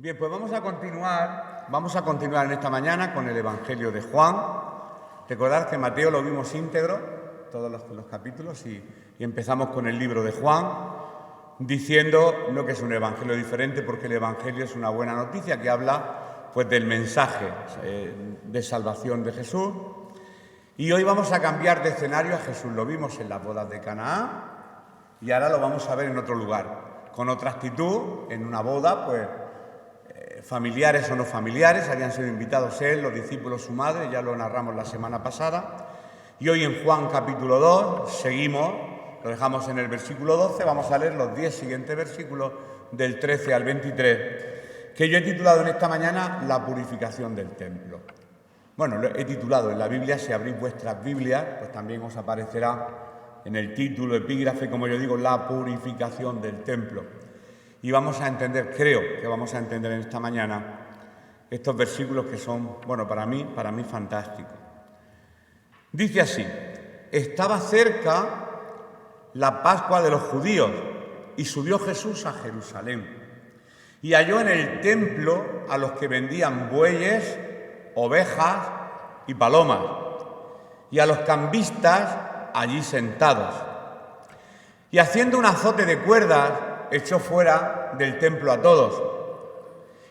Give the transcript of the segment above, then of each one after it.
Bien, pues vamos a continuar en esta mañana con el Evangelio de Juan. Recordad que Mateo lo vimos íntegro, todos los capítulos, y empezamos con el libro de Juan, diciendo no que es un evangelio diferente, porque el evangelio es una buena noticia que habla pues del mensaje de salvación de Jesús. Y hoy vamos a cambiar de escenario a Jesús. Lo vimos en las bodas de Canaán y ahora lo vamos a ver en otro lugar, con otra actitud, en una boda, pues familiares o no familiares, habían sido invitados él, los discípulos, su madre, ya lo narramos la semana pasada. Y hoy en Juan capítulo 2 seguimos, lo dejamos en el versículo 12, vamos a leer los 10 siguientes versículos del 13 al 23, que yo he titulado en esta mañana La purificación del templo. Bueno, lo he titulado en la Biblia, si abrís vuestras Biblias, pues también os aparecerá en el título, epígrafe, como yo digo, La purificación del templo. Y vamos a entender, creo que vamos a entender en esta mañana estos versículos que son, bueno, para mí fantásticos. Dice así: estaba cerca la Pascua de los judíos y subió Jesús a Jerusalén y halló en el templo a los que vendían bueyes, ovejas y palomas y a los cambistas allí sentados. Y haciendo un azote de cuerdas echó fuera del templo a todos,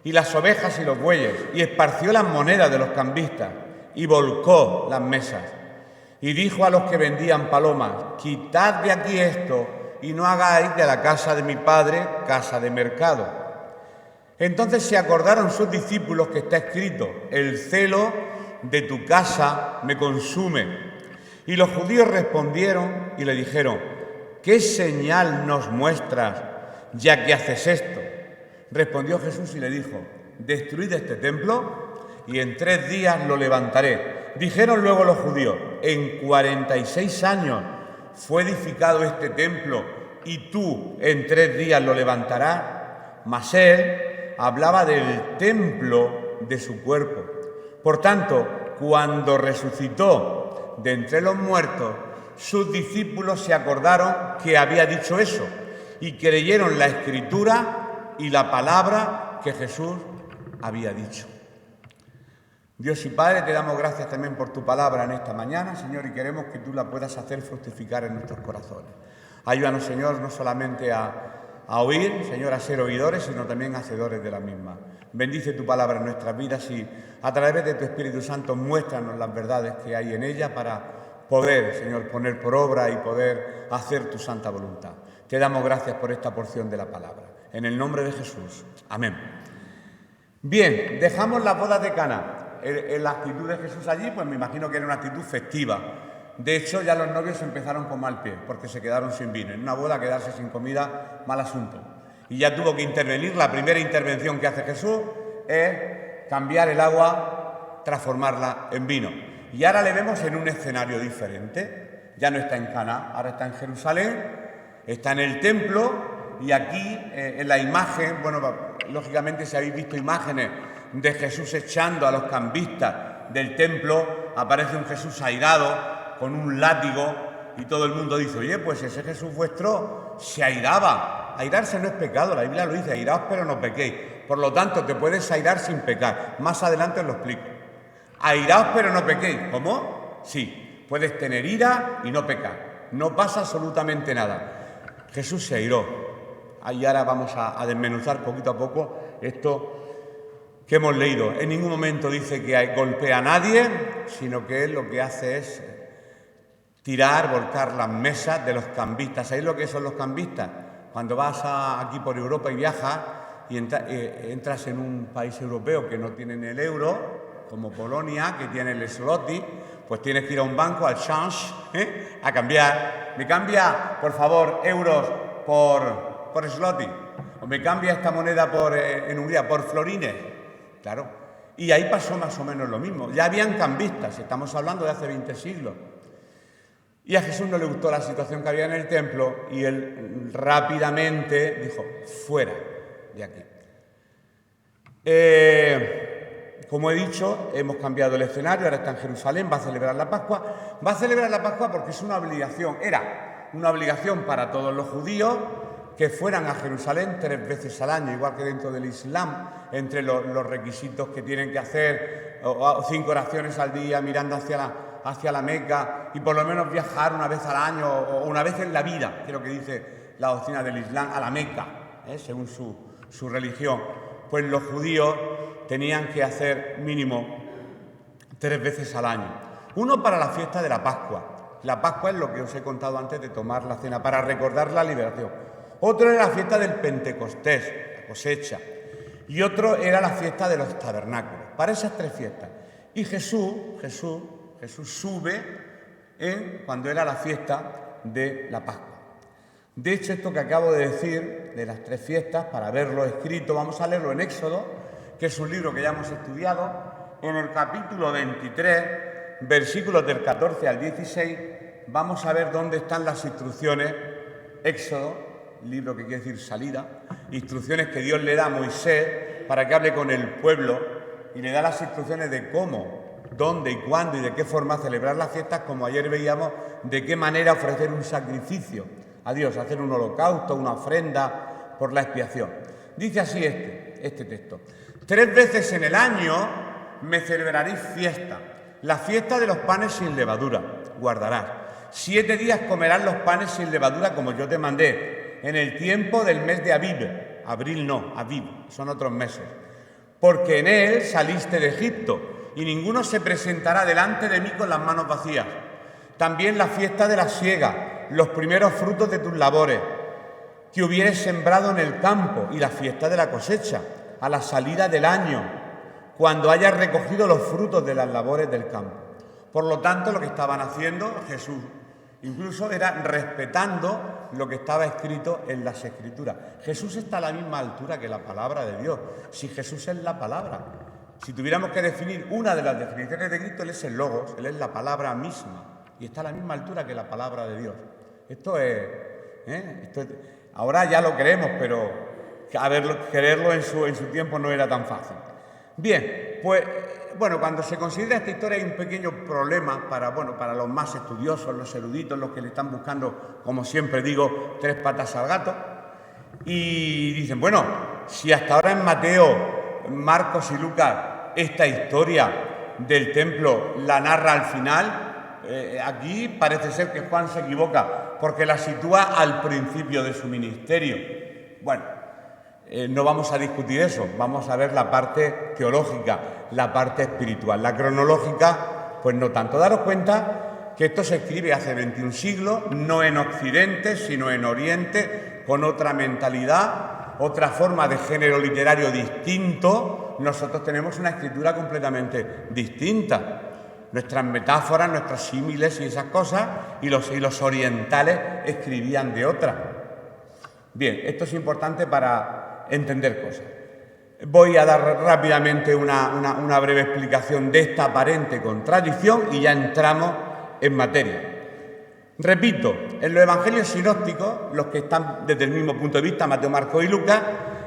y las ovejas y los bueyes, y esparció las monedas de los cambistas, y volcó las mesas. Y dijo a los que vendían palomas: quitad de aquí esto, y no hagáis de la casa de mi padre casa de mercado. Entonces se acordaron sus discípulos que está escrito: el celo de tu casa me consume. Y los judíos respondieron y le dijeron: ¿qué señal nos muestras, ya que haces esto? Respondió Jesús y le dijo: destruid este templo y en 3 días lo levantaré. Dijeron luego los judíos: en 46 años fue edificado este templo y tú en 3 días lo levantarás. Mas él hablaba del templo de su cuerpo. Por tanto, cuando resucitó de entre los muertos, sus discípulos se acordaron que había dicho eso y creyeron la Escritura y la palabra que Jesús había dicho. Dios y Padre, te damos gracias también por tu palabra en esta mañana, Señor, y queremos que tú la puedas hacer fructificar en nuestros corazones. Ayúdanos, Señor, no solamente a oír, Señor, a ser oidores, sino también hacedores de la misma. Bendice tu palabra en nuestras vidas y a través de tu Espíritu Santo muéstranos las verdades que hay en ella para poder, Señor, poner por obra y poder hacer tu santa voluntad. Te damos gracias por esta porción de la palabra. En el nombre de Jesús. Amén. Bien, dejamos las bodas de Cana. En la actitud de Jesús allí, pues me imagino que era una actitud festiva. De hecho, ya los novios empezaron con mal pie, porque se quedaron sin vino. En una boda, quedarse sin comida, mal asunto. Y ya tuvo que intervenir. La primera intervención que hace Jesús es cambiar el agua, transformarla en vino. Y ahora le vemos en un escenario diferente. Ya no está en Caná, ahora está en Jerusalén, está en el templo, y aquí en la imagen, bueno, lógicamente si habéis visto imágenes de Jesús echando a los cambistas del templo, aparece un Jesús airado con un látigo y todo el mundo dice: oye, pues ese Jesús vuestro se airaba. Airarse no es pecado, la Biblia lo dice: airaos pero no pequéis. Por lo tanto, te puedes airar sin pecar. Más adelante os lo explico. Airaos pero no pequéis. ¿Cómo? Sí, puedes tener ira y no pecar. No pasa absolutamente nada. Jesús se airó. Y ahora vamos a desmenuzar poquito a poco esto que hemos leído. En ningún momento dice que golpea a nadie, sino que él lo que hace es tirar, volcar las mesas de los cambistas. ¿Sabéis lo que son los cambistas? Cuando vas aquí por Europa y viajas y entras en un país europeo que no tienen el euro, como Polonia, que tiene el zloty, pues tienes que ir a un banco, al change, a cambiar. ¿Me cambia, por favor, euros por zloty? ¿O me cambia esta moneda en Hungría por florines? Claro. Y ahí pasó más o menos lo mismo. Ya habían cambistas, estamos hablando de hace 20 siglos. Y a Jesús no le gustó la situación que había en el templo y él rápidamente dijo: fuera de aquí. Como he dicho, hemos cambiado el escenario, ahora está en Jerusalén, va a celebrar la Pascua. Va a celebrar la Pascua porque es una obligación, era una obligación para todos los judíos que fueran a Jerusalén 3 veces al año, igual que dentro del Islam, entre los requisitos que tienen que hacer, 5 oraciones al día mirando hacia la Meca, y por lo menos viajar una vez al año o una vez en la vida, que es lo que dice la doctrina del Islam, a la Meca, según su religión. Pues los judíos tenían que hacer mínimo 3 veces al año. Uno para la fiesta de la Pascua. La Pascua es lo que os he contado antes de tomar la cena, para recordar la liberación. Otro era la fiesta del Pentecostés, la cosecha. Y otro era la fiesta de los tabernáculos. Para esas 3 fiestas. Y Jesús sube cuando era la fiesta de la Pascua. De hecho, esto que acabo de decir, de las 3 fiestas, para verlo escrito, vamos a leerlo en Éxodo, que es un libro que ya hemos estudiado, en el capítulo 23, versículos del 14 al 16, vamos a ver dónde están las instrucciones. Éxodo, libro que quiere decir salida, instrucciones que Dios le da a Moisés para que hable con el pueblo, y le da las instrucciones de cómo, dónde y cuándo y de qué forma celebrar las fiestas, como ayer veíamos, de qué manera ofrecer un sacrificio a Dios, hacer un holocausto, una ofrenda por la expiación. Dice así este texto: 3 veces en el año me celebraréis fiesta, la fiesta de los panes sin levadura guardarás. 7 días comerás los panes sin levadura como yo te mandé, en el tiempo del mes de Abib. Abril no, Abib, son otros meses. Porque en él saliste de Egipto, y ninguno se presentará delante de mí con las manos vacías. También la fiesta de la siega, los primeros frutos de tus labores, que hubieres sembrado en el campo, y la fiesta de la cosecha, a la salida del año, cuando hayas recogido los frutos de las labores del campo. Por lo tanto, lo que estaban haciendo Jesús incluso era respetando lo que estaba escrito en las Escrituras. Jesús está a la misma altura que la palabra de Dios. Si Jesús es la palabra, si tuviéramos que definir una de las definiciones de Cristo, Él es el Logos, Él es la palabra misma, y está a la misma altura que la palabra de Dios. Esto es ahora ya lo creemos, pero creerlo en su tiempo no era tan fácil. Bien, pues bueno, cuando se considera esta historia hay un pequeño problema para los más estudiosos, los eruditos, los que le están buscando, como siempre digo, 3 patas al gato, y dicen, bueno, si hasta ahora en Mateo, Marcos y Lucas esta historia del templo la narra al final, aquí parece ser que Juan se equivoca porque la sitúa al principio de su ministerio. Bueno, no vamos a discutir eso, vamos a ver la parte teológica, la parte espiritual. La cronológica, pues no tanto. Daros cuenta que esto se escribe hace 21 siglos, no en Occidente, sino en Oriente, con otra mentalidad, otra forma de género literario distinto. Nosotros tenemos una escritura completamente distinta. Nuestras metáforas, nuestros símiles y esas cosas, y los orientales escribían de otra. Bien, esto es importante para entender cosas. Voy a dar rápidamente una breve explicación de esta aparente contradicción y ya entramos en materia. Repito, en los evangelios sinópticos, los que están desde el mismo punto de vista, Mateo, Marcos y Lucas,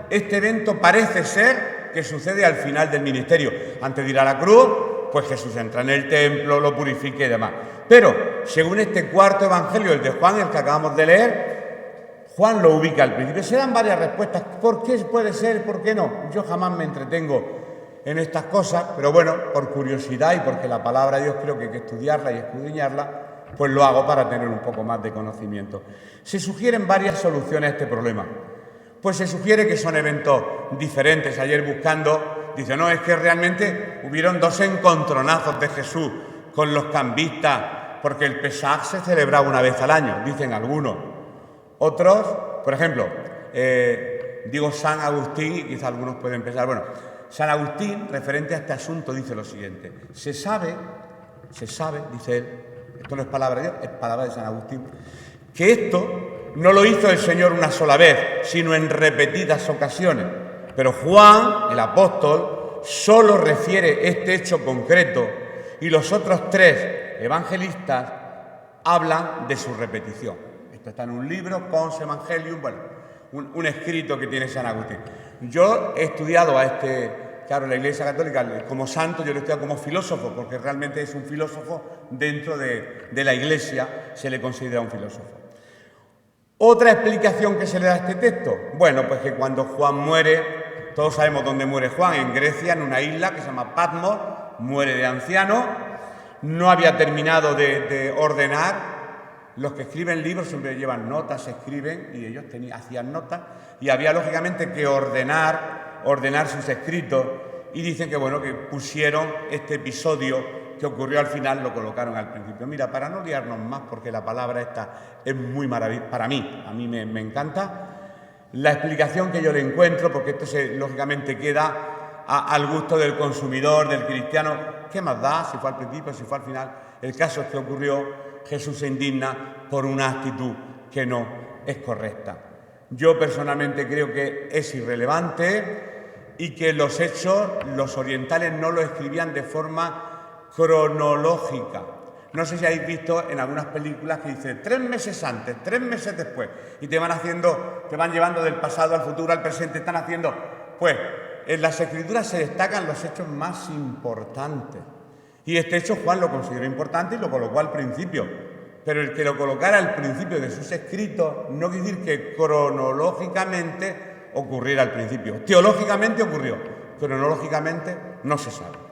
este evento parece ser que sucede al final del ministerio. Antes de ir a la cruz, pues Jesús entra en el templo, lo purifica y demás. Pero, según este cuarto evangelio, el de Juan, el que acabamos de leer, Juan lo ubica al principio. Se dan varias respuestas. ¿Por qué puede ser? ¿Por qué no? Yo jamás me entretengo en estas cosas, pero bueno, por curiosidad y porque la palabra de Dios creo que hay que estudiarla y escudriñarla, pues lo hago para tener un poco más de conocimiento. Se sugieren varias soluciones a este problema. Pues se sugiere que son eventos diferentes. Ayer buscando, dice, no, es que realmente hubieron 2 encontronazos de Jesús con los cambistas, porque el Pesaj se celebraba una vez al año, dicen algunos. Otros, por ejemplo, digo San Agustín, y quizá algunos pueden pensar, bueno, San Agustín, referente a este asunto, dice lo siguiente: se sabe, dice él, esto no es palabra de Dios, es palabra de San Agustín, que esto no lo hizo el Señor una sola vez, sino en repetidas ocasiones. Pero Juan, el apóstol, solo refiere este hecho concreto, y los otros 3 evangelistas hablan de su repetición. Esto está en un libro, Pons Evangelium, bueno, un escrito que tiene San Agustín. Yo he estudiado a claro, la Iglesia Católica como santo, yo lo he estudiado como filósofo, porque realmente es un filósofo dentro de la Iglesia, se le considera un filósofo. Otra explicación que se le da a este texto, bueno, pues que cuando Juan muere, todos sabemos dónde muere Juan, en Grecia, en una isla que se llama Patmos, muere de anciano, no había terminado de ordenar. Los que escriben libros siempre llevan notas, escriben, y ellos hacían notas, y había lógicamente que ordenar sus escritos, y dicen que bueno, que pusieron este episodio que ocurrió al final, lo colocaron al principio. Mira, para no liarnos más, porque la palabra esta es muy maravillosa, para mí, a mí me encanta, la explicación que yo le encuentro, porque esto lógicamente queda al gusto del consumidor, del cristiano, ¿qué más da si fue al principio, si fue al final? El caso es que ocurrió, Jesús se indigna por una actitud que no es correcta. Yo personalmente creo que es irrelevante y que los hechos, los orientales no lo escribían de forma cronológica. No sé si habéis visto en algunas películas que dice 3 meses antes, 3 meses después, y te van llevando del pasado al futuro, al presente, están haciendo. Pues en las Escrituras se destacan los hechos más importantes. Y este hecho Juan lo consideró importante y lo colocó al principio. Pero el que lo colocara al principio de sus escritos no quiere decir que cronológicamente ocurriera al principio. Teológicamente ocurrió, cronológicamente no se sabe.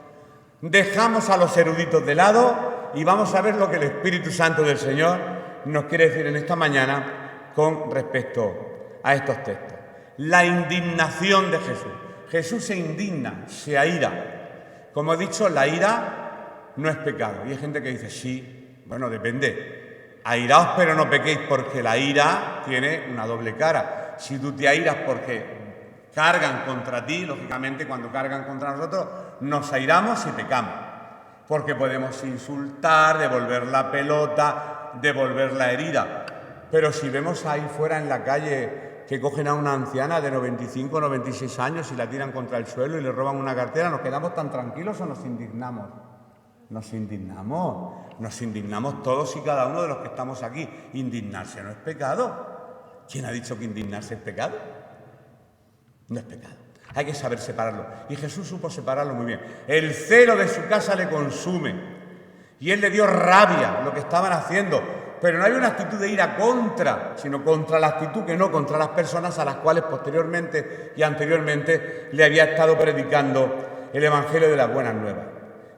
Dejamos a los eruditos de lado y vamos a ver lo que el Espíritu Santo del Señor nos quiere decir en esta mañana con respecto a estos textos. La indignación de Jesús. Jesús se indigna, se aira. Como he dicho, la ira no es pecado. Y hay gente que dice, sí, bueno, depende. Airaos pero no pequéis, porque la ira tiene una doble cara. Si tú te airas porque cargan contra ti, lógicamente cuando cargan contra nosotros nos airamos y pecamos, porque podemos insultar, devolver la pelota, devolver la herida. Pero si vemos ahí fuera en la calle que cogen a una anciana de 95, 96 años y la tiran contra el suelo y le roban una cartera, ¿nos quedamos tan tranquilos o nos indignamos? Nos indignamos todos y cada uno de los que estamos aquí. Indignarse no es pecado. ¿Quién ha dicho que indignarse es pecado? No es pecado. Hay que saber separarlo. Y Jesús supo separarlo muy bien. El celo de su casa le consume. Y él le dio rabia lo que estaban haciendo. Pero no hay una actitud de ira contra, sino contra la actitud que no, contra las personas a las cuales posteriormente y anteriormente le había estado predicando el Evangelio de las Buenas Nuevas.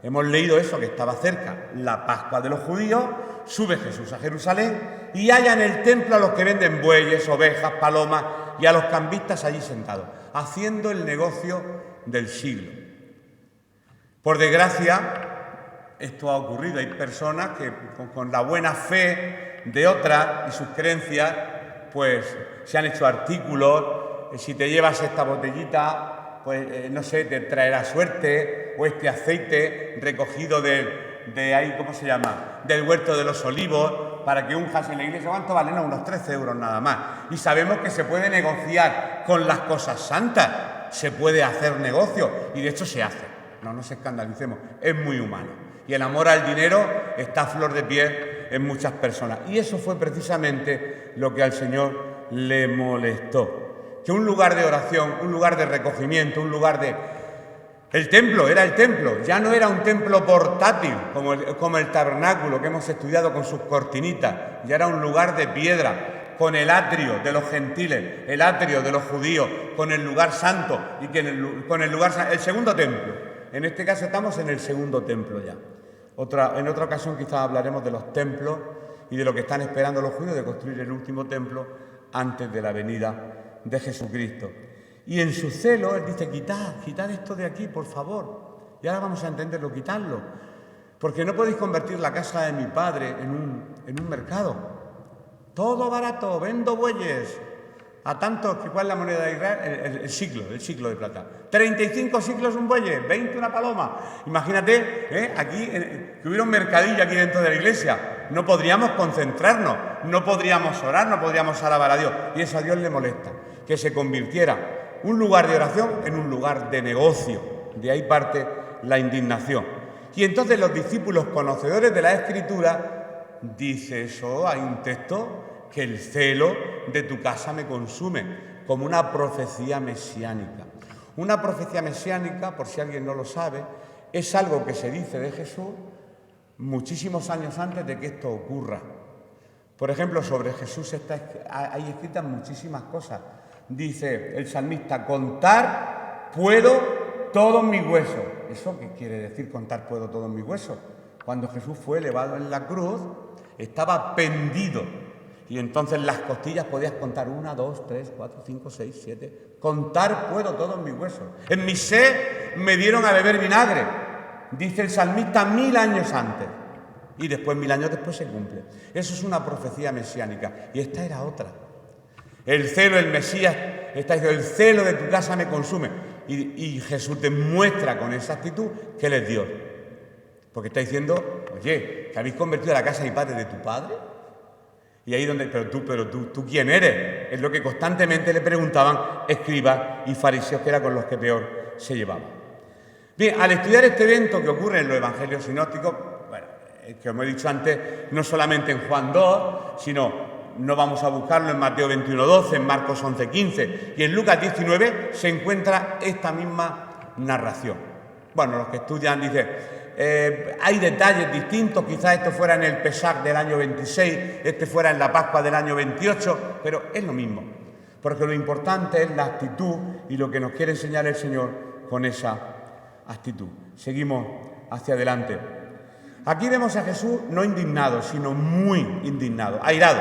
Hemos leído eso, que estaba cerca, la Pascua de los judíos, sube Jesús a Jerusalén y halla en el templo a los que venden bueyes, ovejas, palomas y a los cambistas allí sentados, haciendo el negocio del siglo. Por desgracia, esto ha ocurrido. Hay personas que con la buena fe de otras y sus creencias, pues se han hecho artículos. Si te llevas esta botellita, pues no sé, te traerá suerte, o este aceite recogido de ahí, ¿cómo se llama?, del huerto de los olivos, para que unjas en la iglesia. ¿Cuánto valen? No, unos 13 euros nada más. Y sabemos que se puede negociar con las cosas santas, se puede hacer negocio, y de hecho se hace. No nos escandalicemos, es muy humano. Y el amor al dinero está a flor de piel en muchas personas. Y eso fue precisamente lo que al Señor le molestó. Que un lugar de oración, un lugar de recogimiento, un lugar de... El templo, era el templo, ya no era un templo portátil como el tabernáculo que hemos estudiado con sus cortinitas, ya era un lugar de piedra, con el atrio de los gentiles, el atrio de los judíos, con el lugar santo y con el segundo templo. En este caso estamos en el segundo templo ya. En otra ocasión quizás hablaremos de los templos y de lo que están esperando los judíos de construir el último templo antes de la venida de Jesucristo. Y en su celo él dice, quitad esto de aquí, por favor. Y ahora vamos a entenderlo, quitadlo. Porque no podéis convertir la casa de mi padre en un mercado. Todo barato, vendo bueyes. A tantos, ¿cuál es la moneda de Israel? El siglo de plata. 35 siglos un buey, 20 una paloma. Imagínate, aquí, que hubiera un mercadillo aquí dentro de la iglesia. No podríamos concentrarnos, no podríamos orar, no podríamos alabar a Dios. Y eso a Dios le molesta, que se convirtiera un lugar de oración en un lugar de negocio. De ahí parte la indignación. Y entonces los discípulos conocedores de la Escritura, dice eso, hay un texto, que el celo de tu casa me consume, como una profecía mesiánica. Una profecía mesiánica, por si alguien no lo sabe, es algo que se dice de Jesús muchísimos años antes de que esto ocurra. Por ejemplo, sobre Jesús hay escritas muchísimas cosas. Dice el salmista, contar puedo todos mis huesos. ¿Eso qué quiere decir, contar puedo todos mis huesos? Cuando Jesús fue elevado en la cruz, estaba pendido. Y entonces las costillas podías contar 1, 2, 3, 4, 5, 6, 7. Contar puedo todos mis huesos. En mi sed me dieron a beber vinagre. Dice el salmista 1000 años antes. Y después, 1000 años después, se cumple. Eso es una profecía mesiánica. Y esta era otra. El celo del Mesías está diciendo, el celo de tu casa me consume. Y Jesús demuestra con esa actitud que Él es Dios. Porque está diciendo, oye, que habéis convertido a la casa de mi padre de tu padre. Y ahí donde, pero tú ¿quién eres? Es lo que constantemente le preguntaban escribas y fariseos, que era con los que peor se llevaban. Bien, al estudiar este evento que ocurre en los evangelios sinópticos, bueno, que como he dicho antes, no solamente en Juan 2, sino no vamos a buscarlo en Mateo 21:12, en Marcos 11:15 y en Lucas 19 se encuentra esta misma narración. Bueno, los que estudian dicen, hay detalles distintos, quizás esto fuera en el Pesach del año 26, este fuera en la Pascua del año 28, pero es lo mismo, porque lo importante es la actitud y lo que nos quiere enseñar el Señor con esa actitud. Seguimos hacia adelante. Aquí vemos a Jesús no indignado, sino muy indignado, airado.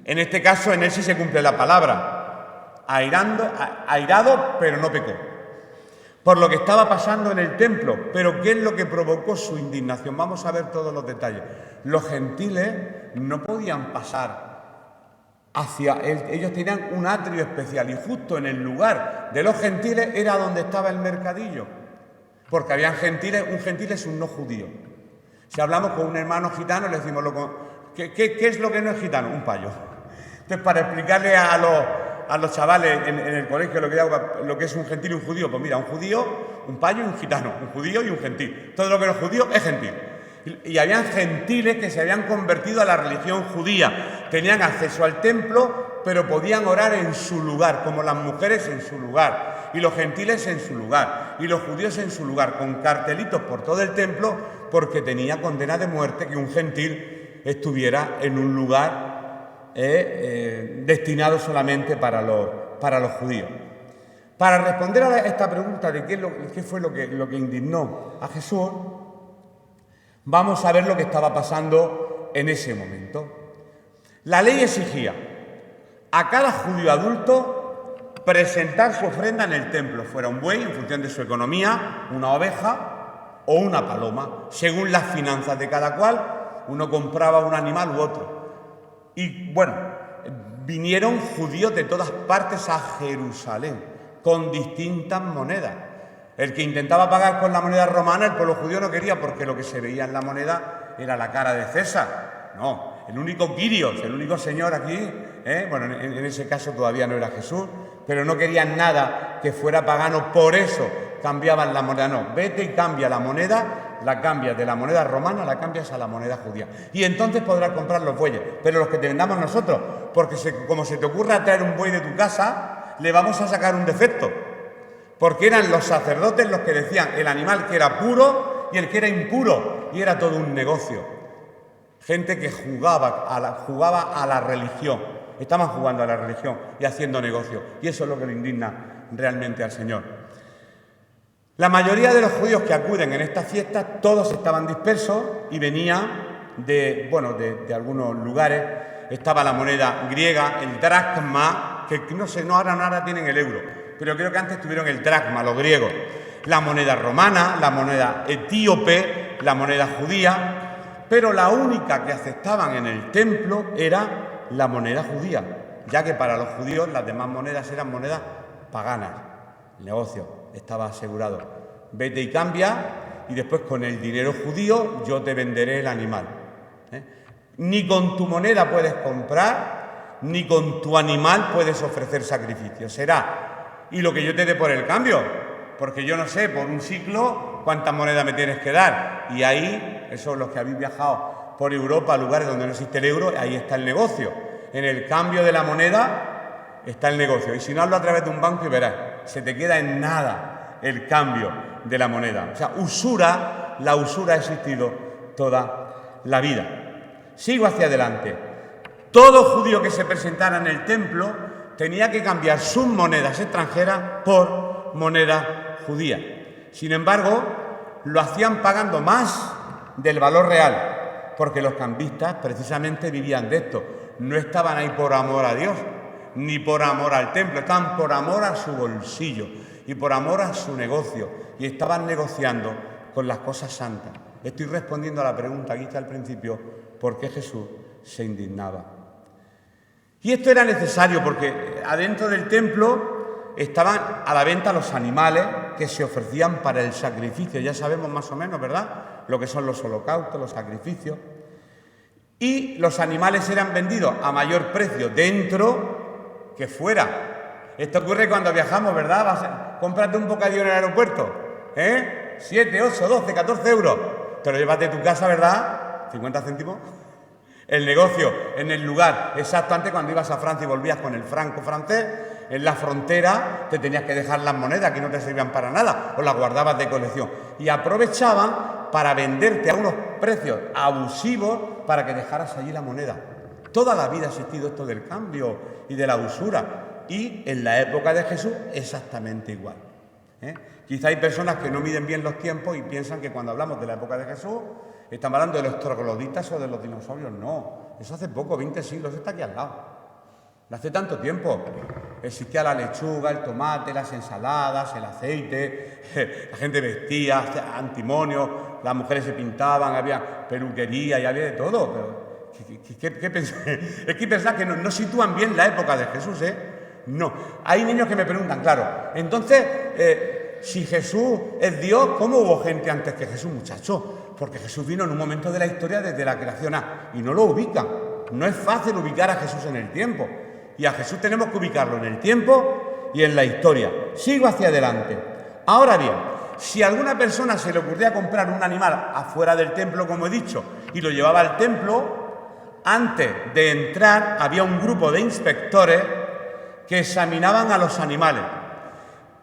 En este caso, en él sí se cumple la palabra, airado, pero no pecó. Por lo que estaba pasando en el templo, pero ¿qué es lo que provocó su indignación? Vamos a ver todos los detalles. Los gentiles no podían pasar hacia él, ellos tenían un atrio especial y justo en el lugar de los gentiles era donde estaba el mercadillo, porque habían gentiles, un gentil es un no judío. Si hablamos con un hermano gitano le decimos, ¿qué es lo que no es gitano? Un payo. Entonces, para explicarle a los chavales en el colegio lo que es un gentil y un judío, pues mira, un judío, un payo y un gitano, un judío y un gentil. Todo lo que no es judío es gentil. Y habían gentiles que se habían convertido a la religión judía, tenían acceso al templo, pero podían orar en su lugar, como las mujeres en su lugar, y los gentiles en su lugar, y los judíos en su lugar, con cartelitos por todo el templo, porque tenía condena de muerte que un gentil estuviera en un lugar destinado solamente para los judíos. Para responder a esta pregunta de qué fue lo que indignó a Jesús, vamos a ver lo que estaba pasando en ese momento. La ley exigía a cada judío adulto presentar su ofrenda en el templo, fuera un buey en función de su economía, una oveja o una paloma, según las finanzas de cada cual. Uno compraba un animal u otro. Y bueno, vinieron judíos de todas partes a Jerusalén con distintas monedas. El que intentaba pagar con la moneda romana, el pueblo judío no quería, porque lo que se veía en la moneda era la cara de César. No, el único Kyrios, el único señor aquí, bueno, en ese caso todavía no era Jesús, pero no querían nada que fuera pagano, por eso cambiaban la moneda. No, vete y cambia la moneda, la cambias de la moneda romana, la cambias a la moneda judía. Y entonces podrás comprar los bueyes, pero los que te vendamos nosotros, porque como se te ocurra traer un buey de tu casa, le vamos a sacar un defecto. Porque eran los sacerdotes los que decían el animal que era puro y el que era impuro, y era todo un negocio. Gente que jugaba a la religión, estaban jugando a la religión y haciendo negocio, y eso es lo que le indigna realmente al Señor. La mayoría de los judíos que acuden en estas fiestas, todos estaban dispersos y venían de algunos lugares. Estaba la moneda griega, el dracma, que no sé, ahora tienen el euro, pero creo que antes tuvieron el dracma, los griegos. La moneda romana, la moneda etíope, la moneda judía, pero la única que aceptaban en el templo era la moneda judía, ya que para los judíos las demás monedas eran monedas paganas. El negocio estaba asegurado. Vete y cambia, y después con el dinero judío yo te venderé el animal. Ni con tu moneda puedes comprar, ni con tu animal puedes ofrecer sacrificio. Será, y lo que yo te dé por el cambio, porque yo no sé, por un ciclo, cuántas monedas me tienes que dar. Y ahí, esos los que habéis viajado por Europa, a lugares donde no existe el euro, ahí está el negocio. En el cambio de la moneda está el negocio. Y si no, hazlo a través de un banco y verás, se te queda en nada el cambio de la moneda. O sea, la usura ha existido toda la vida. Sigo hacia adelante. Todo judío que se presentara en el templo tenía que cambiar sus monedas extranjeras por moneda judía. Sin embargo, lo hacían pagando más del valor real, porque los cambistas precisamente vivían de esto. No estaban ahí por amor a Dios, ni por amor al templo, estaban por amor a su bolsillo y por amor a su negocio, y estaban negociando con las cosas santas. Estoy respondiendo a la pregunta que hice al principio, ¿por qué Jesús se indignaba? Y esto era necesario porque adentro del templo estaban a la venta los animales que se ofrecían para el sacrificio. Ya sabemos más o menos, ¿verdad?, lo que son los holocaustos, los sacrificios. Y los animales eran vendidos a mayor precio dentro que fuera. Esto ocurre cuando viajamos, ¿verdad? Cómprate un bocadillo en el aeropuerto, 7, 8, 12, 14 euros. Te lo llevas de tu casa, ¿verdad? 50 céntimos. El negocio en el lugar exacto. Antes, cuando ibas a Francia y volvías con el franco francés, en la frontera te tenías que dejar las monedas que no te servían para nada, o las guardabas de colección. Y aprovechaban para venderte a unos precios abusivos para que dejaras allí la moneda. Toda la vida ha existido esto del cambio y de la usura. Y en la época de Jesús exactamente igual. Quizá hay personas que no miden bien los tiempos y piensan que cuando hablamos de la época de Jesús estamos hablando de los trogloditas o de los dinosaurios. No, eso hace poco, 20 siglos, está aquí al lado. No hace tanto tiempo. Existía la lechuga, el tomate, las ensaladas, el aceite, la gente vestía, antimonio, las mujeres se pintaban, había peluquería y había de todo. Pero, ¿qué pensáis? Es que pensáis que no sitúan bien la época de Jesús, No. Hay niños que me preguntan, claro, entonces, si Jesús es Dios, ¿cómo hubo gente antes que Jesús, muchacho? Porque Jesús vino en un momento de la historia desde la creación y no lo ubican. No es fácil ubicar a Jesús en el tiempo. Y a Jesús tenemos que ubicarlo en el tiempo y en la historia. Sigo hacia adelante. Ahora bien, si a alguna persona se le ocurría comprar un animal afuera del templo, como he dicho, y lo llevaba al templo, antes de entrar había un grupo de inspectores que examinaban a los animales.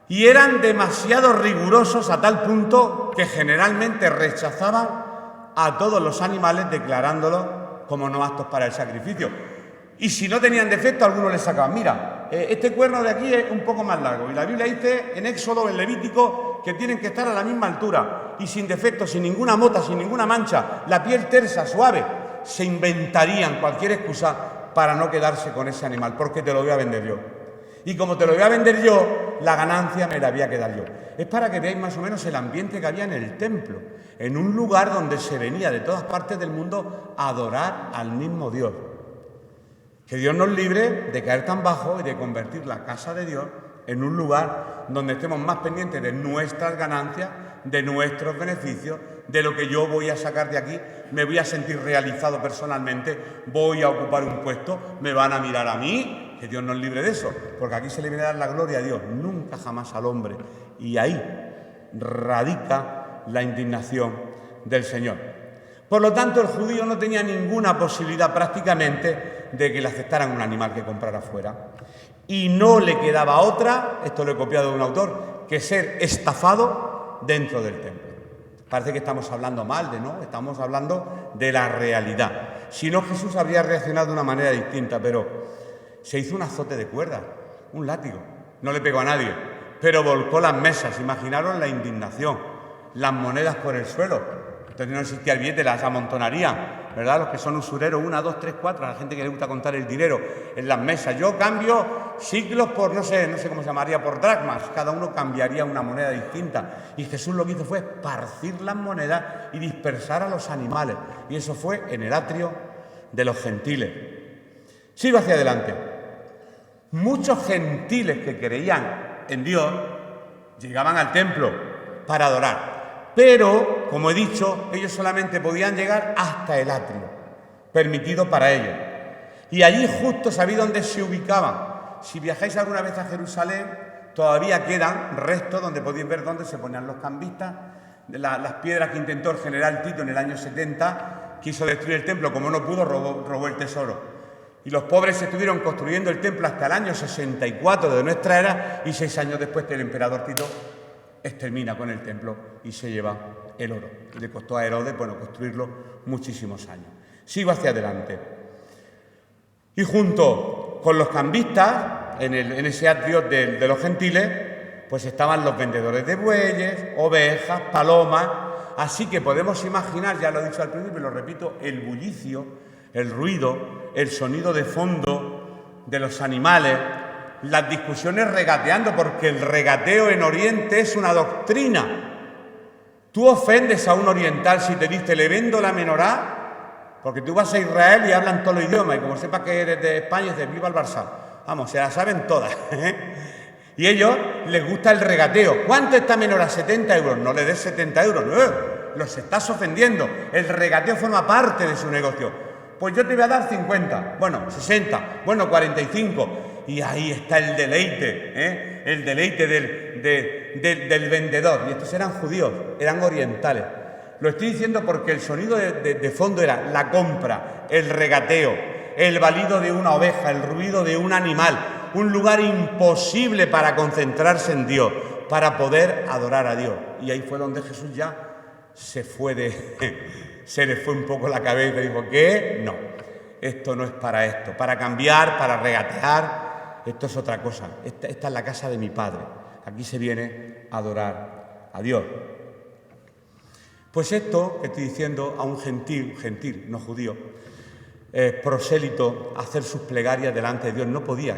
Y eran demasiado rigurosos a tal punto que generalmente rechazaban a todos los animales declarándolos como no aptos para el sacrificio. Y si no tenían defecto, algunos les sacaban. Mira, este cuerno de aquí es un poco más largo. Y la Biblia dice en Éxodo, en Levítico, que tienen que estar a la misma altura. Y sin defecto, sin ninguna mota, sin ninguna mancha. La piel tersa, suave. Se inventarían cualquier excusa para no quedarse con ese animal, porque te lo voy a vender yo. Y como te lo voy a vender yo, la ganancia me la voy a quedar yo. Es para que veáis más o menos el ambiente que había en el templo. En un lugar donde se venía de todas partes del mundo a adorar al mismo Dios. Que Dios nos libre de caer tan bajo y de convertir la casa de Dios en un lugar donde estemos más pendientes de nuestras ganancias, de nuestros beneficios, de lo que yo voy a sacar de aquí, me voy a sentir realizado personalmente, voy a ocupar un puesto, me van a mirar a mí, que Dios nos libre de eso, porque aquí se le viene a dar la gloria a Dios, nunca jamás al hombre. Y ahí radica la indignación del Señor. Por lo tanto, el judío no tenía ninguna posibilidad prácticamente de que le aceptaran un animal que comprara fuera. Y no le quedaba otra, esto lo he copiado de un autor, que ser estafado dentro del templo. Parece que estamos hablando mal ¿no? Estamos hablando de la realidad. Si no, Jesús habría reaccionado de una manera distinta, pero se hizo un azote de cuerdas, un látigo. No le pegó a nadie, pero volcó las mesas. Imaginaron la indignación, las monedas por el suelo. Entonces no existía el billete, las amontonarían, ¿verdad? Los que son usureros, 1, 2, 3, 4, a la gente que le gusta contar el dinero en las mesas. Yo cambio siglos por, no sé cómo se llamaría, por dracmas. Cada uno cambiaría una moneda distinta. Y Jesús lo que hizo fue esparcir las monedas y dispersar a los animales. Y eso fue en el atrio de los gentiles. Sigo hacia adelante. Muchos gentiles que creían en Dios llegaban al templo para adorar. Pero, como he dicho, ellos solamente podían llegar hasta el atrio, permitido para ellos. Y allí justo sabéis dónde se ubicaban. Si viajáis alguna vez a Jerusalén, todavía quedan restos donde podéis ver dónde se ponían los cambistas. Las piedras que intentó el general Tito en el año 70, quiso destruir el templo, como no pudo, robó el tesoro. Y los pobres estuvieron construyendo el templo hasta el año 64 de nuestra era, y 6 años después que el emperador Tito extermina con el templo y se lleva el oro. Le costó a Herodes, construirlo muchísimos años. Sigo hacia adelante. Y junto con los cambistas, en ese atrio de los gentiles, pues estaban los vendedores de bueyes, ovejas, palomas. Así que podemos imaginar, ya lo he dicho al principio y lo repito, el bullicio, el ruido, el sonido de fondo de los animales, las discusiones regateando, porque el regateo en Oriente es una doctrina. Tú ofendes a un oriental si te dice le vendo la menorá, porque tú vas a Israel y hablan todos los idiomas, y como sepas que eres de España, dices viva el Barça. Vamos, se la saben todas. Y a ellos les gusta el regateo. ¿Cuánto está menorá? 70 euros. No le des 70 euros. No, los estás ofendiendo. El regateo forma parte de su negocio. Pues yo te voy a dar 50. Bueno, 60. Bueno, 45. Y ahí está el deleite, el deleite del vendedor. Y estos eran judíos, eran orientales. Lo estoy diciendo porque el sonido de fondo era la compra, el regateo, el balido de una oveja, el ruido de un animal. Un lugar imposible para concentrarse en Dios, para poder adorar a Dios. Y ahí fue donde Jesús ya se le fue un poco la cabeza y dijo, ¿qué? No, esto no es para esto, para cambiar, para regatear, esto es otra cosa. Esta es la casa de mi Padre, aquí se viene a adorar a Dios. Pues esto que estoy diciendo a un gentil, no judío, prosélito, hacer sus plegarias delante de Dios, no podía,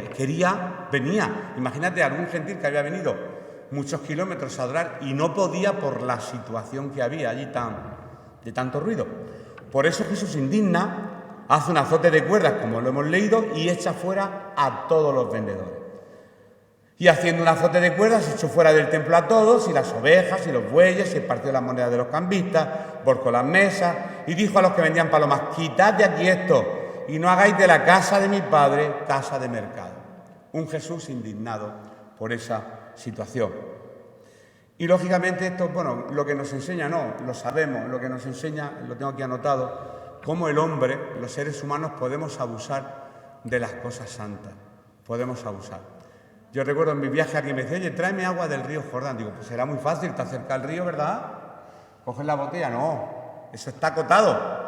venía, imagínate algún gentil que había venido muchos kilómetros a adorar y no podía por la situación que había allí de tanto ruido. Por eso Jesús indigna, hace un azote de cuerdas, como lo hemos leído, y echa fuera a todos los vendedores. Y haciendo un azote de cuerdas, echó fuera del templo a todos, y las ovejas, y los bueyes, y partió las monedas de los cambistas, volcó las mesas, y dijo a los que vendían palomas, quitad de aquí esto, y no hagáis de la casa de mi Padre casa de mercado. Un Jesús indignado por esa situación. Y lógicamente esto, bueno, lo que nos enseña, no, lo sabemos, lo que nos enseña, lo tengo aquí anotado, cómo el hombre, los seres humanos, podemos abusar de las cosas santas, podemos abusar. Yo recuerdo en mi viaje aquí me decía, oye, tráeme agua del río Jordán. Digo, pues será muy fácil, está cerca del río, ¿verdad? Coges la botella, no, eso está acotado.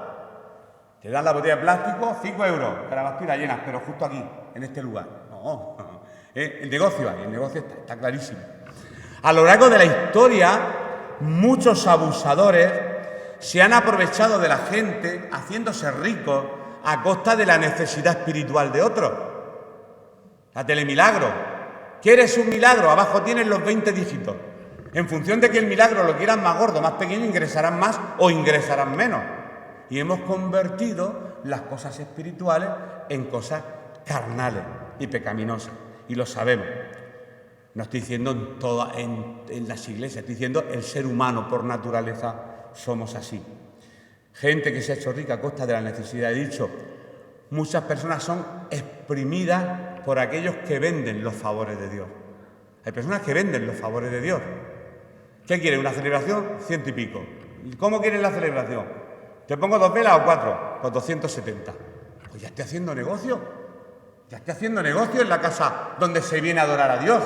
Te dan la botella de plástico, 5 euros, que la vas a llenas, pero justo aquí, en este lugar. No, el negocio ahí, el negocio está clarísimo. A lo largo de la historia, muchos abusadores se han aprovechado de la gente haciéndose ricos a costa de la necesidad espiritual de otros. La telemilagro. ¿Quieres un milagro? Abajo tienes los 20 dígitos. En función de que el milagro lo quieran más gordo, más pequeño, ingresarán más o ingresarán menos. Y hemos convertido las cosas espirituales en cosas carnales y pecaminosas. Y lo sabemos. No estoy diciendo en las iglesias, estoy diciendo el ser humano por naturaleza somos así. Gente que se ha hecho rica a costa de la necesidad. He dicho, muchas personas son exprimidas por aquellos que venden los favores de Dios. Hay personas que venden los favores de Dios. ¿Qué quieren? ¿Una celebración? 100 y pico. ¿Y cómo quieren la celebración? ¿Te pongo 2 velas o 4? Pues 270. Pues ya estoy haciendo negocio. Ya estoy haciendo negocio en la casa donde se viene a adorar a Dios.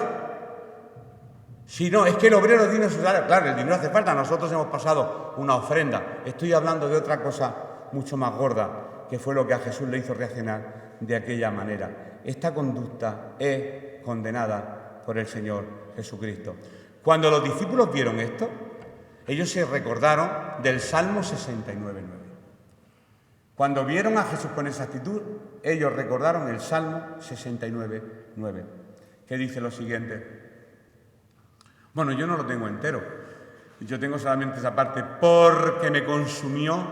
Si no, es que el obrero tiene su salario. Claro, el dinero hace falta. Nosotros hemos pasado una ofrenda. Estoy hablando de otra cosa mucho más gorda, que fue lo que a Jesús le hizo reaccionar de aquella manera. Esta conducta es condenada por el Señor Jesucristo. Cuando los discípulos vieron esto, ellos se recordaron del Salmo 69:9. Cuando vieron a Jesús con esa actitud, ellos recordaron el Salmo 69:9, que dice lo siguiente. Bueno, yo no lo tengo entero. Yo tengo solamente esa parte, porque me consumió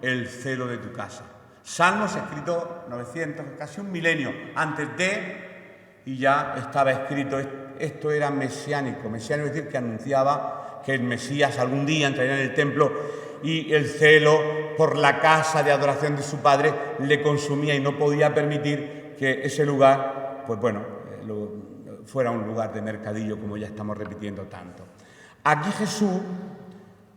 el celo de tu casa. Salmos escrito 900, casi un milenio antes de, y ya estaba escrito, esto era mesiánico. Mesiánico es decir, que anunciaba que el Mesías algún día entraría en el templo y el celo por la casa de adoración de su padre le consumía y no podía permitir que ese lugar, pues bueno, fuera un lugar de mercadillo, como ya estamos repitiendo tanto. Aquí Jesús,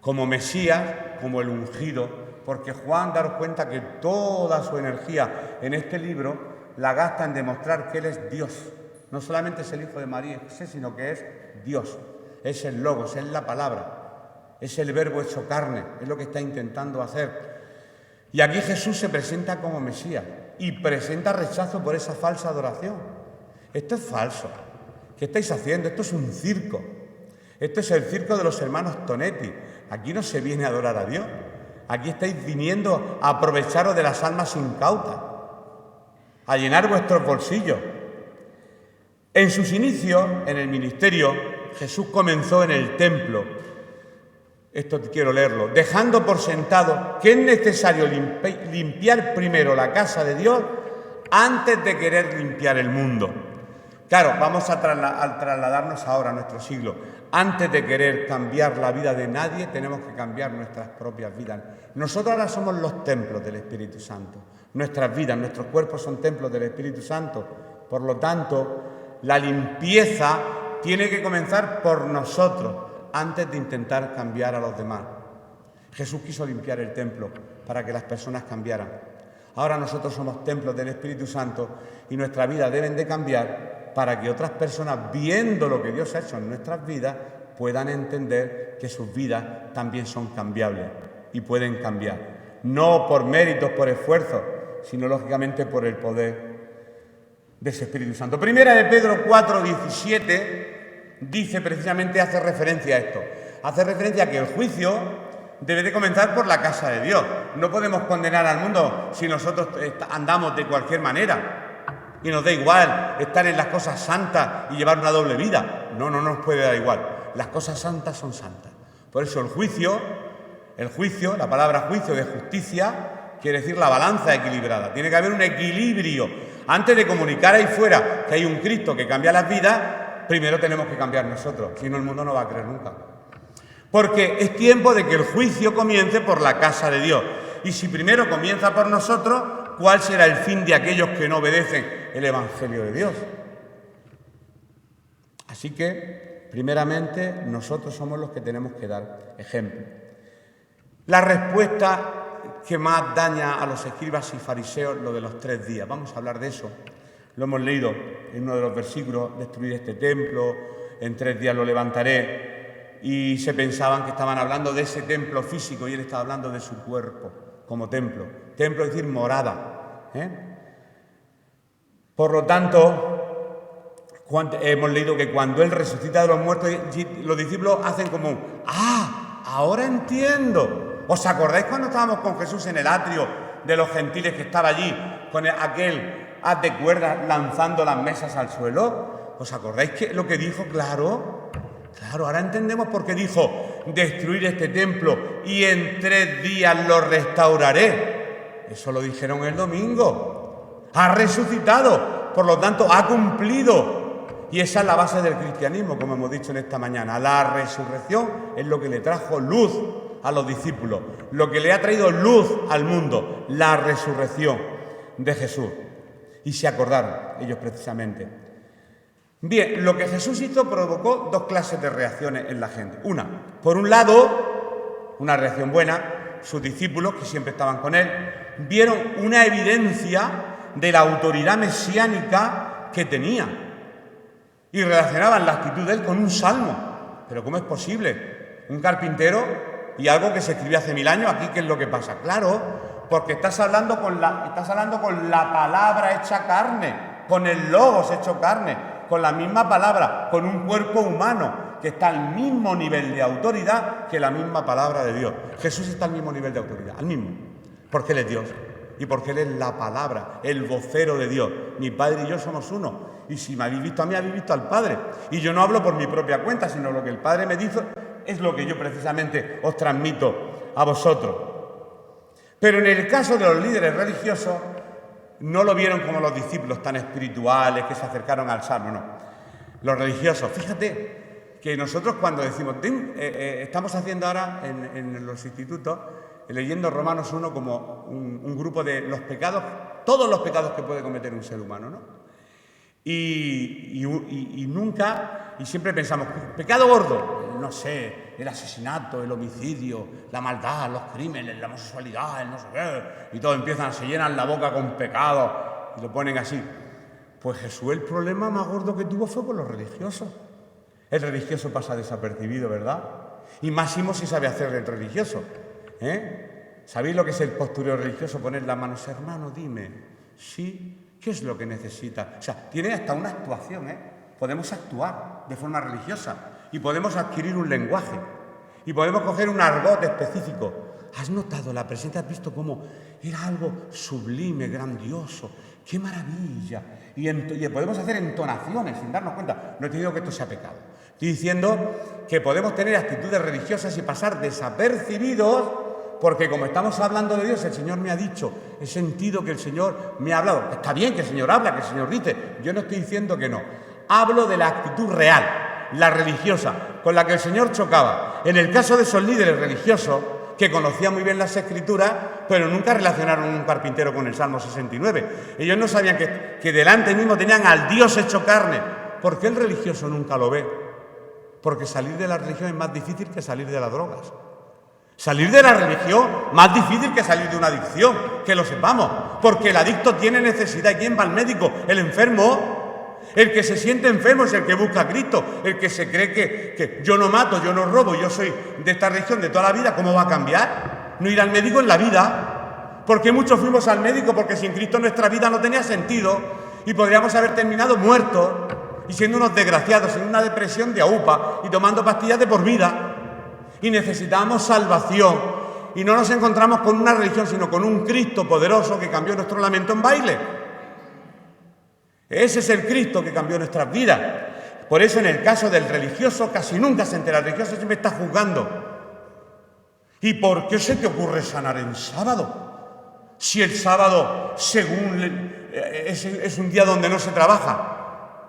como Mesías, como el ungido, porque Juan, daros cuenta que toda su energía en este libro la gasta en demostrar que Él es Dios. No solamente es el Hijo de María y José, sino que es Dios, es el Logos, es la palabra, es el verbo hecho carne, es lo que está intentando hacer. Y aquí Jesús se presenta como Mesías y presenta rechazo por esa falsa adoración. Esto es falso. ¿Qué estáis haciendo? Esto es un circo. Esto es el circo de los hermanos Tonetti. Aquí no se viene a adorar a Dios. Aquí estáis viniendo a aprovecharos de las almas incautas, a llenar vuestros bolsillos. En sus inicios, en el ministerio, Jesús comenzó en el templo. Esto quiero leerlo. Dejando por sentado que es necesario limpiar primero la casa de Dios antes de querer limpiar el mundo. Claro, vamos a trasladarnos ahora a nuestro siglo. Antes de querer cambiar la vida de nadie, tenemos que cambiar nuestras propias vidas. Nosotros ahora somos los templos del Espíritu Santo. Nuestras vidas, nuestros cuerpos son templos del Espíritu Santo. Por lo tanto, la limpieza tiene que comenzar por nosotros antes de intentar cambiar a los demás. Jesús quiso limpiar el templo para que las personas cambiaran. Ahora nosotros somos templos del Espíritu Santo y nuestra vida deben de cambiar para que otras personas, viendo lo que Dios ha hecho en nuestras vidas, puedan entender que sus vidas también son cambiables y pueden cambiar. No por méritos, por esfuerzos, sino lógicamente por el poder de ese Espíritu Santo. Primera de Pedro 4:17 dice precisamente, hace referencia a esto. Hace referencia a que el juicio debe de comenzar por la casa de Dios. No podemos condenar al mundo si nosotros andamos de cualquier manera. Y nos da igual estar en las cosas santas y llevar una doble vida. No nos puede dar igual. Las cosas santas son santas. Por eso el juicio, la palabra juicio de justicia, quiere decir la balanza equilibrada. Tiene que haber un equilibrio. Antes de comunicar ahí fuera que hay un Cristo que cambia las vidas, primero tenemos que cambiar nosotros. Si no, el mundo no va a creer nunca. Porque es tiempo de que el juicio comience por la casa de Dios. Y si primero comienza por nosotros, ¿cuál será el fin de aquellos que no obedecen el Evangelio de Dios? Así que, primeramente, nosotros somos los que tenemos que dar ejemplo. La respuesta que más daña a los escribas y fariseos, lo de los 3 días. Vamos a hablar de eso. Lo hemos leído en uno de los versículos: destruir este templo, en 3 días lo levantaré. Y se pensaban que estaban hablando de ese templo físico y él estaba hablando de su cuerpo como templo. Templo es decir morada. Por lo tanto, hemos leído que cuando Él resucita de los muertos, los discípulos hacen como, ahora entiendo. ¿Os acordáis cuando estábamos con Jesús en el atrio de los gentiles que estaba allí, con aquel haz de cuerdas lanzando las mesas al suelo? ¿Os acordáis que lo que dijo? Claro, ahora entendemos por qué dijo, destruir este templo y en 3 días lo restauraré. Eso lo dijeron el domingo. Ha resucitado, por lo tanto ha cumplido. Y esa es la base del cristianismo, como hemos dicho en esta mañana. La resurrección es lo que le trajo luz a los discípulos, lo que le ha traído luz al mundo, la resurrección de Jesús. Y se acordaron ellos precisamente. Bien, lo que Jesús hizo provocó 2 clases de reacciones en la gente. Una, por un lado, una reacción buena. Sus discípulos, que siempre estaban con él, vieron una evidencia de la autoridad mesiánica que tenía y relacionaban la actitud de él con un salmo. Pero ¿cómo es posible? Un carpintero y algo que se escribió hace 1000 años, aquí, ¿qué es lo que pasa? Claro, porque estás hablando con la palabra hecha carne, con el logos hecho carne, con la misma palabra, con un cuerpo humano que está al mismo nivel de autoridad que la misma palabra de Dios. Jesús está al mismo nivel de autoridad, al mismo, porque Él es Dios y porque Él es la palabra, el vocero de Dios. Mi Padre y yo somos uno, y si me habéis visto a mí, habéis visto al Padre. Y yo no hablo por mi propia cuenta, sino lo que el Padre me dice es lo que yo precisamente os transmito a vosotros. Pero en el caso de los líderes religiosos, no lo vieron como los discípulos tan espirituales que se acercaron al salmo, no. Los religiosos, fíjate que nosotros cuando decimos, estamos haciendo ahora en los institutos, leyendo Romanos 1 como un grupo de los pecados, todos los pecados que puede cometer un ser humano, ¿no? Y nunca, y siempre pensamos, pecado gordo, no sé, el asesinato, el homicidio, la maldad, los crímenes, la homosexualidad, el no sé qué, y todo se llenan la boca con pecados y lo ponen así. Pues Jesús, el problema más gordo que tuvo fue por los religiosos. El religioso pasa desapercibido, ¿verdad? Y máximo si sabe hacer el religioso, ¿Sabéis lo que es el postureo religioso? Poner las manos, hermano, dime, ¿sí? ¿Qué es lo que necesita? O sea, tiene hasta una actuación, ¿eh? Podemos actuar de forma religiosa y podemos adquirir un lenguaje y podemos coger un argot específico. ¿Has notado la presencia? ¿Has visto cómo era algo sublime, grandioso? ¡Qué maravilla! Y podemos hacer entonaciones sin darnos cuenta. No te digo que esto sea pecado. Estoy diciendo que podemos tener actitudes religiosas y pasar desapercibidos porque como estamos hablando de Dios, el Señor me ha dicho, he sentido que el Señor me ha hablado. Está bien que el Señor habla, que el Señor dice. Yo no estoy diciendo que no. Hablo de la actitud real, la religiosa, con la que el Señor chocaba. En el caso de esos líderes religiosos, que conocían muy bien las Escrituras, pero nunca relacionaron un carpintero con el Salmo 69. Ellos no sabían que delante mismo tenían al Dios hecho carne. ¿Por qué el religioso nunca lo ve? Porque salir de la religión es más difícil que salir de las drogas. Salir de la religión más difícil que salir de una adicción, que lo sepamos. Porque el adicto tiene necesidad. ¿Y quién va al médico? El enfermo. El que se siente enfermo es el que busca a Cristo, el que se cree que yo no mato, yo no robo, yo soy de esta religión de toda la vida. ¿Cómo va a cambiar? No ir al médico en la vida. ¿Por qué muchos fuimos al médico? Porque sin Cristo nuestra vida no tenía sentido y podríamos haber terminado muertos y siendo unos desgraciados en una depresión de aupa y tomando pastillas de por vida. Y necesitamos salvación y no nos encontramos con una religión, sino con un Cristo poderoso que cambió nuestro lamento en baile. Ese es el Cristo que cambió nuestras vidas. Por eso en el caso del religioso casi nunca se entera. El religioso siempre está juzgando. ¿Y por qué se te ocurre sanar en sábado? Si el sábado, según es un día donde no se trabaja.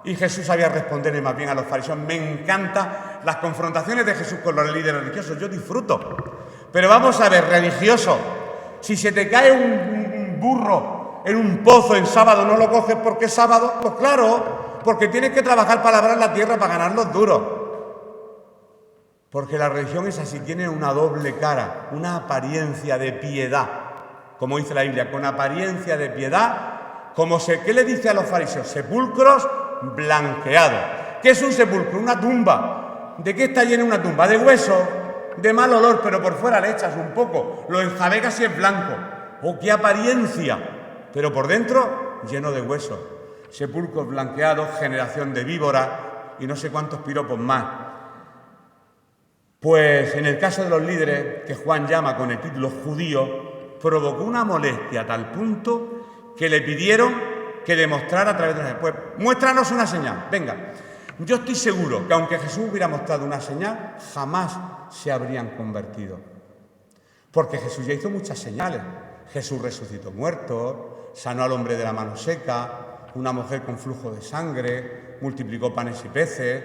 Y Jesús sabía responderle más bien a los fariseos. Me encantan las confrontaciones de Jesús con los líderes religiosos. Yo disfruto. Pero vamos a ver, religioso, si se te cae un burro en un pozo en sábado, ¿no lo coges porque es sábado? Pues claro, porque tienes que trabajar para labrar la tierra, para ganar los duros. Porque la religión es así, tiene una doble cara, una apariencia de piedad, como dice la Biblia, con apariencia de piedad, ¿qué le dice a los fariseos? Sepulcros blanqueados. ¿Qué es un sepulcro? Una tumba. ¿De qué está llena una tumba? De huesos, de mal olor, pero por fuera le echas un poco, lo enjabegas y es blanco. ¡Oh, qué apariencia! Pero por dentro, lleno de huesos, sepulcros blanqueados, generación de víboras y no sé cuántos piropos más. Pues en el caso de los líderes, que Juan llama con el título judío, provocó una molestia a tal punto que le pidieron que demostrara a través de una... Pues muéstranos una señal, venga. Yo estoy seguro que aunque Jesús hubiera mostrado una señal, jamás se habrían convertido. Porque Jesús ya hizo muchas señales. Jesús resucitó muertos, sanó al hombre de la mano seca, una mujer con flujo de sangre, multiplicó panes y peces,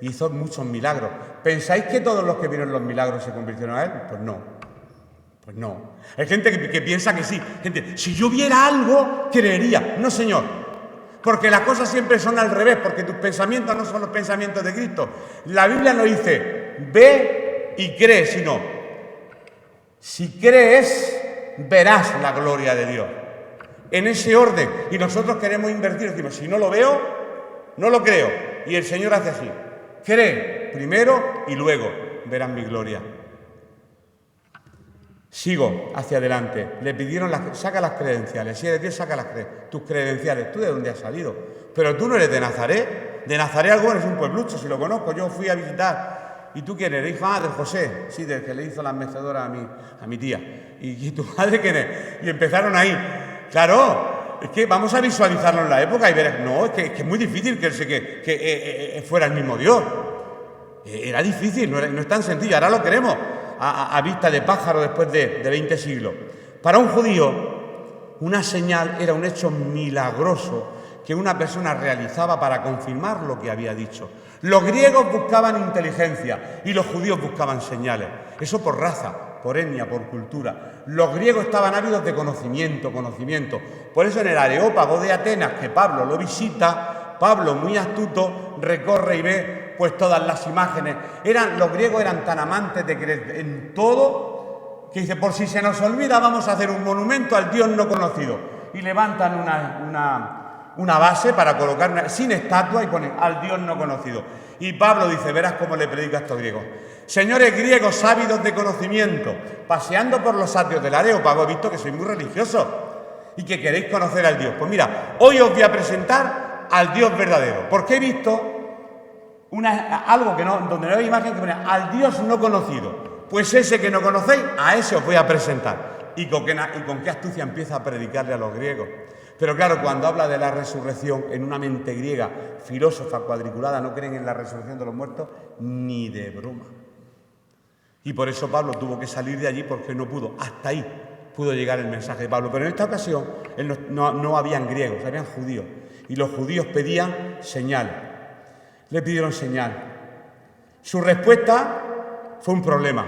hizo muchos milagros. ¿Pensáis que todos los que vieron los milagros se convirtieron a él? Pues no. Pues no. Hay gente que piensa que sí. Gente, si yo viera algo, creería. No, señor. Porque las cosas siempre son al revés, porque tus pensamientos no son los pensamientos de Cristo. La Biblia no dice, ve y cree, sino, si crees, verás la gloria de Dios. En ese orden. Y nosotros queremos invertir. Decimos, si no lo veo, no lo creo. Y el Señor hace así. Cree primero y luego verán mi gloria. Sigo hacia adelante. Le pidieron, saca las credenciales. Si eres Dios, saca tus credenciales. ¿Tú de dónde has salido? Pero tú no eres de Nazaret. De Nazaret algo eres un pueblucho, si lo conozco. Yo fui a visitar. ¿Y tú quién eres? Hijo de José. Sí, del que le hizo las mecedoras a mi tía. ¿Y tu madre quién es? Y empezaron ahí. Claro, es que vamos a visualizarlo en la época y ver. No, es que es muy difícil que fuera el mismo Dios. Era difícil, no es tan sencillo. Ahora lo queremos a vista de pájaro después de 20 siglos. Para un judío, una señal era un hecho milagroso que una persona realizaba para confirmar lo que había dicho. Los griegos buscaban inteligencia y los judíos buscaban señales. Eso por raza, por etnia, por cultura. Los griegos estaban ávidos de conocimiento. Por eso en el Areópago de Atenas, que Pablo lo visita, Pablo, muy astuto, recorre y ve pues todas las imágenes. Los griegos eran tan amantes de creer en todo que dice, por si se nos olvida, vamos a hacer un monumento al Dios no conocido. Y levantan una base para colocar sin estatua y ponen al Dios no conocido. Y Pablo dice, verás cómo le predica a estos griegos. Señores griegos ávidos de conocimiento, paseando por los atrios del Areópago, he visto que sois muy religiosos y que queréis conocer al Dios. Pues mira, hoy os voy a presentar al Dios verdadero, porque he visto algo que no, donde no hay imagen que pone al Dios no conocido. Pues ese que no conocéis, a ese os voy a presentar. Y con qué astucia empieza a predicarle a los griegos. Pero claro, cuando habla de la resurrección, en una mente griega, filósofa, cuadriculada, no creen en la resurrección de los muertos ni de broma. Y por eso Pablo tuvo que salir de allí porque no pudo. Hasta ahí pudo llegar el mensaje de Pablo. Pero en esta ocasión no habían griegos, habían judíos. Y los judíos pedían señal. Le pidieron señal. Su respuesta fue un problema.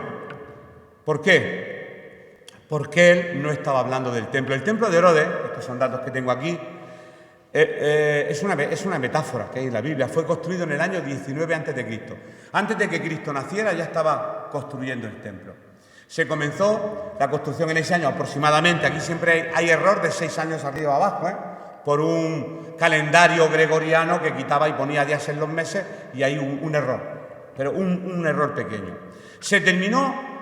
¿Por qué? Porque él no estaba hablando del templo. El templo de Herodes, estos son datos que tengo aquí, es una metáfora que hay en la Biblia. Fue construido en el año 19 a.C. Antes de que Cristo naciera ya estaba construyendo el templo. Se comenzó la construcción en ese año aproximadamente. Aquí siempre hay error de 6 años arriba abajo, por un calendario gregoriano que quitaba y ponía días en los meses y hay un error, pero un error pequeño. Se terminó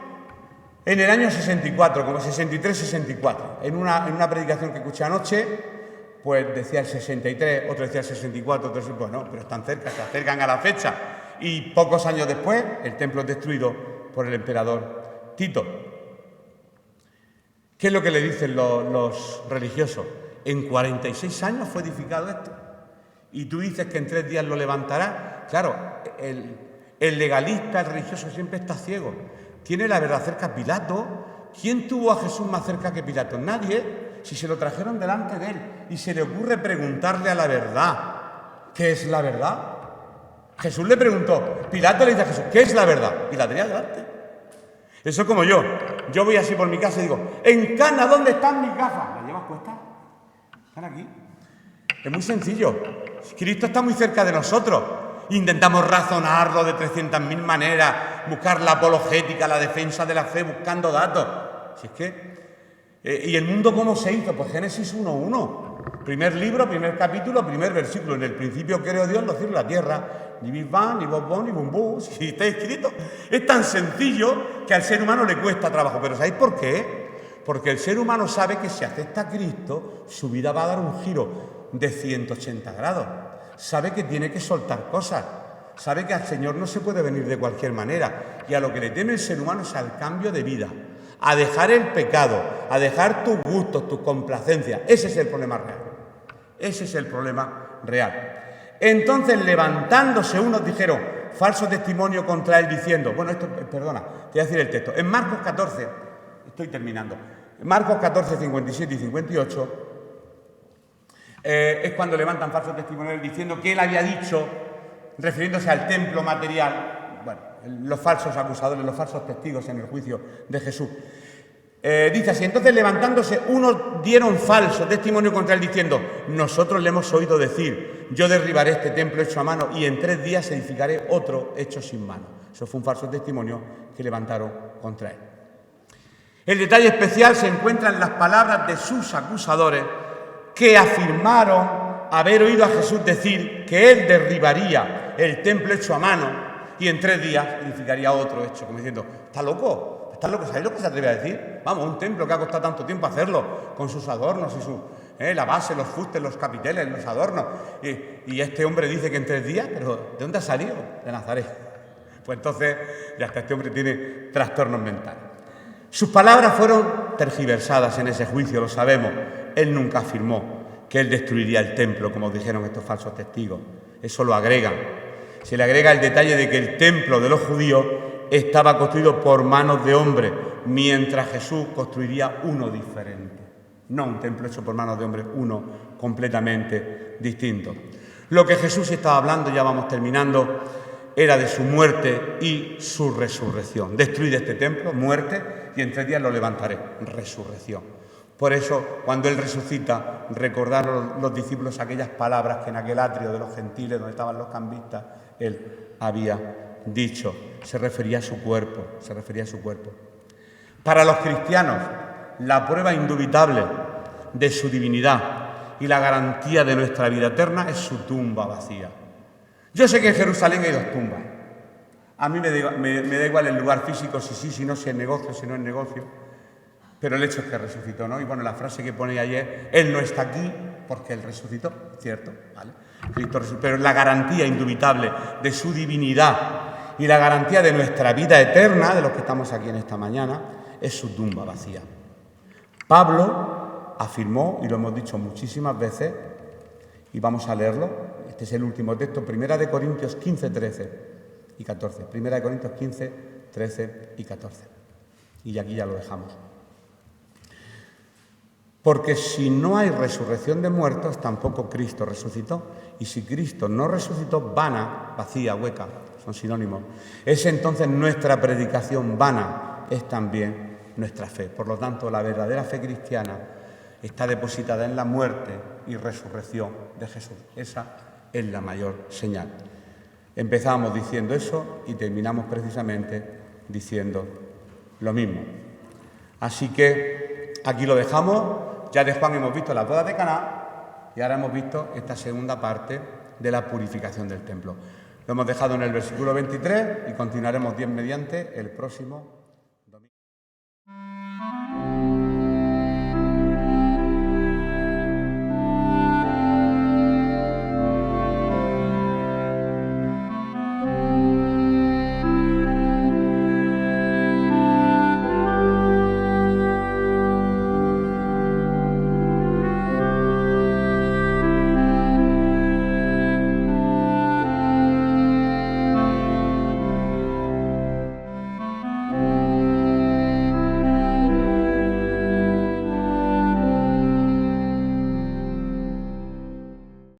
en el año 64, como 63-64. En una predicación que escuché anoche, pues decía el 63, otro decía el 64, otro decía, pues no, pero están cerca, se acercan a la fecha. Y pocos años después, el templo es destruido por el emperador Tito. ¿Qué es lo que le dicen los religiosos? En 46 años fue edificado esto. Y tú dices que en 3 días lo levantarás. Claro, el legalista, el religioso siempre está ciego. Tiene la verdad cerca a Pilato. ¿Quién tuvo a Jesús más cerca que Pilato? Nadie. Si se lo trajeron delante de él y se le ocurre preguntarle a la verdad, ¿qué es la verdad? Jesús le preguntó, Pilato le dice a Jesús, ¿qué es la verdad? Y la tenía delante. Eso es como yo voy así por mi casa y digo, en Cana, ¿dónde están mis gafas? ¿Las llevas puestas? Están aquí. Es muy sencillo. Cristo está muy cerca de nosotros. Intentamos razonarlo de 300.000 maneras, buscar la apologética, la defensa de la fe, buscando datos. Si es que... ¿Y el mundo cómo se hizo? Pues Génesis 1.1. Primer libro, primer capítulo, primer versículo. En el principio creó Dios los cielos y la tierra. Ni Big Bang, ni Bob Bom, ni Bum Bum. Si está escrito. Es tan sencillo que al ser humano le cuesta trabajo. Pero ¿sabéis por qué? Porque el ser humano sabe que si acepta a Cristo, su vida va a dar un giro de 180 grados. Sabe que tiene que soltar cosas. Sabe que al Señor no se puede venir de cualquier manera. Y a lo que le teme el ser humano es al cambio de vida. A dejar el pecado, a dejar tus gustos, tus complacencias. Ese es el problema real. Ese es el problema real. Entonces, levantándose unos, dijeron, falso testimonio contra él diciendo, bueno, esto, perdona, te voy a decir el texto. En Marcos 14, estoy terminando, en Marcos 14, 57 y 58, es cuando levantan falso testimonio diciendo que él había dicho, refiriéndose al templo material, bueno, los falsos acusadores, los falsos testigos en el juicio de Jesús. Dice así, entonces levantándose unos dieron falso testimonio contra él diciendo, nosotros le hemos oído decir, yo derribaré este templo hecho a mano y en 3 días edificaré otro hecho sin mano. Eso fue un falso testimonio que levantaron contra él. El detalle especial se encuentra en las palabras de sus acusadores que afirmaron haber oído a Jesús decir que él derribaría el templo hecho a mano y en 3 días edificaría otro hecho, como diciendo, ¿está loco? ¿Estás loco? ¿Sabéis lo que se atreve a decir? Vamos, un templo que ha costado tanto tiempo hacerlo, con sus adornos y la base, los fustes, los capiteles, los adornos. Y este hombre dice que en 3 días, pero ¿de dónde ha salido? De Nazaret. Pues entonces, ya hasta este hombre tiene trastornos mentales. Sus palabras fueron tergiversadas en ese juicio, lo sabemos. Él nunca afirmó que él destruiría el templo, como dijeron estos falsos testigos. Eso lo agregan. Se le agrega el detalle de que el templo de los judíos estaba construido por manos de hombres, mientras Jesús construiría uno diferente. No un templo hecho por manos de hombres, uno completamente distinto. Lo que Jesús estaba hablando, ya vamos terminando, era de su muerte y su resurrección. Destruid este templo, muerte, y en 3 días lo levantaré, resurrección. Por eso, cuando Él resucita, recordaron los discípulos aquellas palabras que en aquel atrio de los gentiles, donde estaban los cambistas, Él había dicho. Se refería a su cuerpo, Para los cristianos, la prueba indubitable de su divinidad y la garantía de nuestra vida eterna es su tumba vacía. Yo sé que en Jerusalén hay 2 tumbas. A mí me da igual el lugar físico, si sí, si no, si es negocio, si no es negocio. Pero el hecho es que resucitó, ¿no? Y bueno, la frase que pone ayer, Él no está aquí porque Él resucitó, ¿cierto? ¿Vale? Cristo resucitó, pero la garantía indubitable de su divinidad y la garantía de nuestra vida eterna, de los que estamos aquí en esta mañana, es su tumba vacía. Pablo afirmó, y lo hemos dicho muchísimas veces, y vamos a leerlo, este es el último texto, 1 Corintios 15, 13 y 14. 1 Corintios 15, 13 y 14. Y aquí ya lo dejamos. Porque si no hay resurrección de muertos, tampoco Cristo resucitó. Y si Cristo no resucitó, vana, vacía, hueca, son sinónimos. Es entonces nuestra predicación vana, es también nuestra fe. Por lo tanto, la verdadera fe cristiana está depositada en la muerte y resurrección de Jesús. Esa es la mayor señal. Empezamos diciendo eso y terminamos precisamente diciendo lo mismo. Así que aquí lo dejamos. Ya de Juan hemos visto las bodas de Caná y ahora hemos visto esta segunda parte de la purificación del templo. Lo hemos dejado en el versículo 23 y continuaremos Dios mediante el próximo